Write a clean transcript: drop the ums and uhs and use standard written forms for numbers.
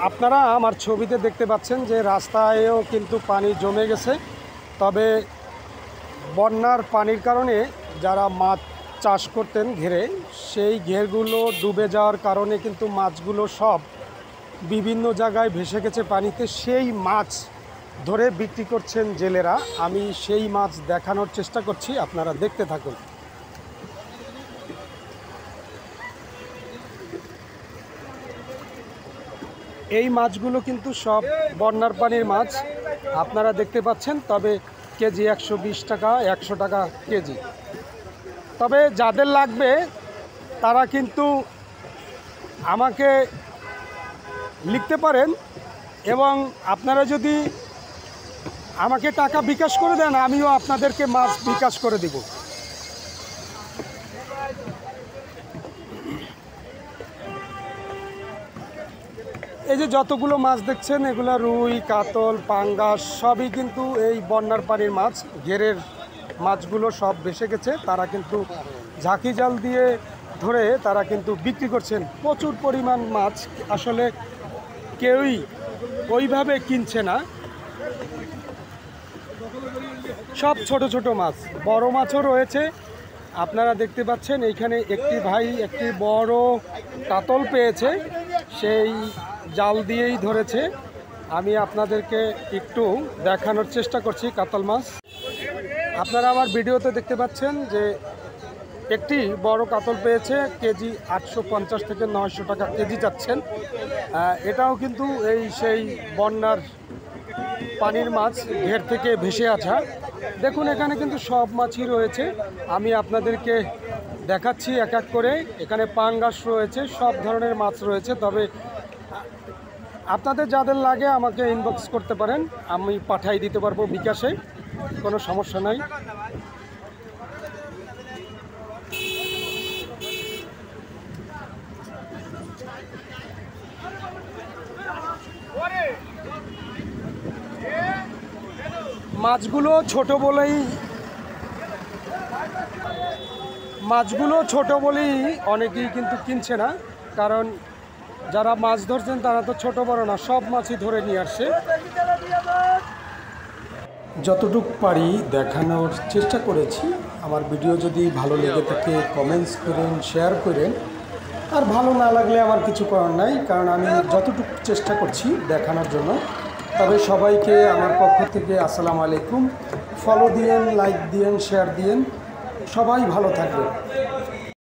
আপনারা আমার ছবিতে দেখতে পাচ্ছেন যে রাস্তায়ও কিন্তু পানি জমে গেছে। তবে বন্যার পানির কারণে যারা মাছ চাষ করতেন ঘেরে, সেই ঘেরগুলো ডুবে যাওয়ার কারণে কিন্তু মাছগুলো সব বিভিন্ন জায়গায় ভেসে গেছে পানিতে। সেই মাছ ধরে বিক্রি করছেন জেলেরা। আমি সেই মাছ দেখানোর চেষ্টা করছি, আপনারা দেখতে থাকুন। এই মাছগুলো কিন্তু সব বন্যার পানির মাছ, আপনারা দেখতে পাচ্ছেন। তবে কেজি 120 টাকা, 100 টাকা কেজি। তবে যাদের লাগবে তারা কিন্তু আমাকে লিখতে পারেন, এবং আপনারা যদি আমাকে টাকা বিকাশ করে দেন, আমিও আপনাদেরকে মাছ বিকাশ করে দিব। এই যে যতগুলো মাছ দেখছেন, এগুলো রুই, কাতল, পাঙ্গাস সবই কিন্তু এই বন্যার পানির মাছ। ঘেরের মাছগুলো সব ভেসে গেছে। তারা কিন্তু ঝাঁকি জাল দিয়ে ধরে তারা কিন্তু বিক্রি করছেন। প্রচুর পরিমাণ মাছ, আসলে কেউই ওইভাবে কিনছে না। সব ছোট ছোট মাছ, বড় মাছও রয়েছে। আপনারা দেখতে পাচ্ছেন এইখানে একটি ভাই একটি বড় কাতল পেয়েছে, সেই জাল দিয়েই ধরেছে। আমি আপনাদেরকে একটু দেখানোর চেষ্টা করছি কাতল মাছ। আপনারা আমার ভিডিওতে দেখতে পাচ্ছেন যে একটি বড় কাতল পেয়েছে, কেজি 850 থেকে 900 টাকা কেজি যাচ্ছেন। এটাও কিন্তু এই সেই বন্যার পানির মাছ, ঘের থেকে ভেসে আসা। দেখুন এখানে কিন্তু সব মাছই রয়েছে, আমি আপনাদেরকে দেখাচ্ছি এক এক করে। এখানে পাঙ্গাস রয়েছে, সব ধরনের মাছ রয়েছে। তবে আপনাদের যাদের লাগে আমাকে ইনবক্স করতে পারেন, আমি পাঠিয়ে দিতে পারবো বিকাশে, কোনো সমস্যা নাই। মাছগুলো ছোট বলেই অনেকেই কিন্তু কিনছে না, কারণ যারা মাছ ধরছেন তারা তো ছোট বড় না, সব মাছই ধরে নিয়ে আসছে। যতটুকু পারি দেখানোর চেষ্টা করেছি। আমার ভিডিও যদি ভালো লেগে থাকে কমেন্টস করেন, শেয়ার করেন। আর ভালো না লাগলে আমার কিছু করার নাই, কারণ আমি যতটুকু চেষ্টা করছি দেখানোর জন্য। তবে সবাইকে আমার পক্ষ থেকে আসসালামু আলাইকুম। ফলো দিয়েন, লাইক দিয়েন, শেয়ার দিয়েন। সবাই ভালো থাকবেন।